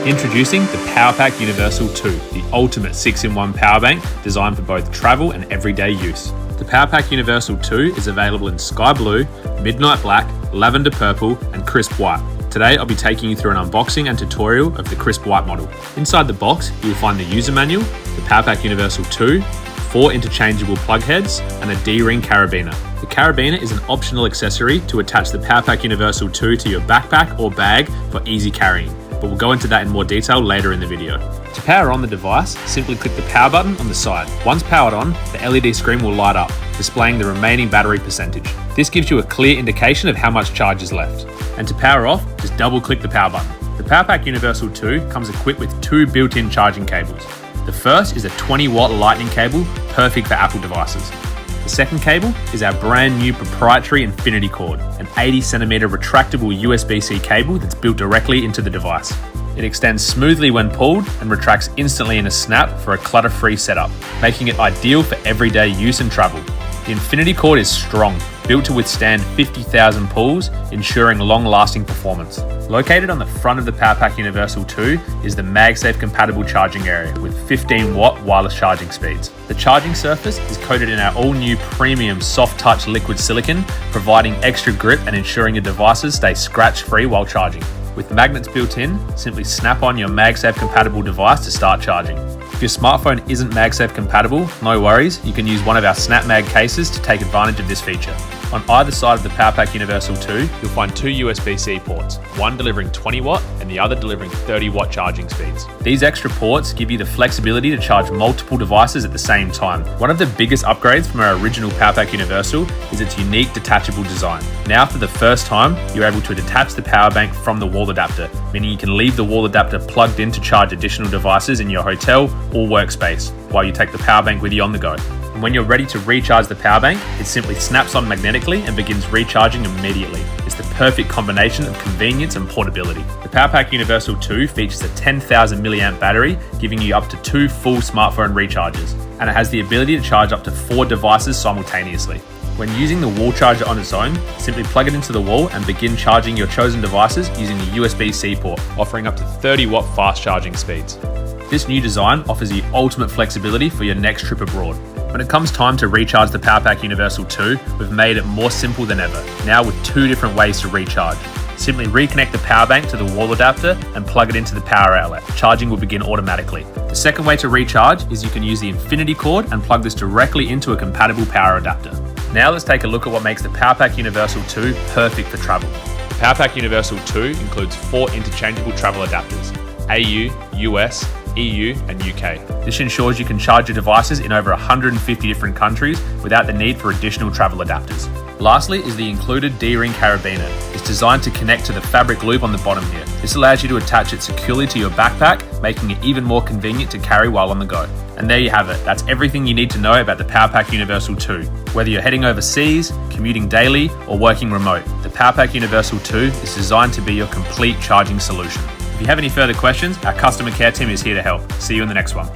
Introducing the PowerPack Universal 2, the ultimate 6-in-1 power bank designed for both travel and everyday use. The PowerPack Universal 2 is available in sky blue, midnight black, lavender purple, and crisp white. Today I'll be taking you through an unboxing and tutorial of the crisp white model. Inside the box, you'll find the user manual, the PowerPack Universal 2, 4 interchangeable plug heads, and a D-ring carabiner. The carabiner is an optional accessory to attach the PowerPack Universal 2 to your backpack or bag for easy carrying, but we'll go into that in more detail later in the video. To power on the device, simply click the power button on the side. Once powered on, the LED screen will light up, displaying the remaining battery percentage. This gives you a clear indication of how much charge is left. And to power off, just double click the power button. The PowerPack Universal 2 comes equipped with 2 built-in charging cables. The first is a 20-watt lightning cable, perfect for Apple devices. The second cable is our brand new proprietary infinity cord, an 80cm retractable USBC cable that's built directly into the device. It extends smoothly when pulled and retracts instantly in a snap for a clutter-free setup, making it ideal for everyday use and travel. The infinity cord is strong, built to withstand 50,000 pulls, ensuring long-lasting performance. Located on the front of the PowerPack Universal 2 is the MagSafe compatible charging area with 15-watt wireless charging speeds. The charging surface is coated in our all-new premium soft touch liquid silicone, providing extra grip and ensuring your devices stay scratch-free while charging. With magnets built in, simply snap on your MagSafe compatible device to start charging. If your smartphone isn't MagSafe compatible, no worries, you can use one of our SnapMag cases to take advantage of this feature. On either side of the PowerPack Universal 2, you'll find 2 USBC ports, one delivering 20-watt and the other delivering 30-watt charging speeds. These extra ports give you the flexibility to charge multiple devices at the same time. One of the biggest upgrades from our original PowerPack Universal is its unique detachable design. Now for the first time, you're able to detach the power bank from the wall adapter, meaning you can leave the wall adapter plugged in to charge additional devices in your hotel or workspace while you take the power bank with you on the go. And when you're ready to recharge the power bank, it simply snaps on magnetically and begins recharging immediately. It's the perfect combination of convenience and portability. The PowerPack Universal 2 features a 10,000 mAh battery, giving you up to 2 full smartphone recharges, and it has the ability to charge up to 4 devices simultaneously. When using the wall charger on its own, simply plug it into the wall and begin charging your chosen devices using the USB-C port, offering up to 30-watt fast charging speeds. This new design offers you ultimate flexibility for your next trip abroad. When it comes time to recharge the PowerPack Universal 2, we've made it more simple than ever, now with 2 different ways to recharge. Simply reconnect the power bank to the wall adapter and plug it into the power outlet. Charging will begin automatically. The second way to recharge is you can use the infinity cord and plug this directly into a compatible power adapter. Now let's take a look at what makes the PowerPack Universal 2 perfect for travel. The PowerPack Universal 2 includes 4 interchangeable travel adapters: AU, US, EU and UK. This ensures you can charge your devices in over 150 different countries without the need for additional travel adapters. Lastly is the included D-ring carabiner. It's designed to connect to the fabric loop on the bottom here. This allows you to attach it securely to your backpack, making it even more convenient to carry while on the go. And there you have it. That's everything you need to know about the PowerPack Universal 2. Whether you're heading overseas, commuting daily, or working remote, the PowerPack Universal 2 is designed to be your complete charging solution. If you have any further questions, our customer care team is here to help. See you in the next one.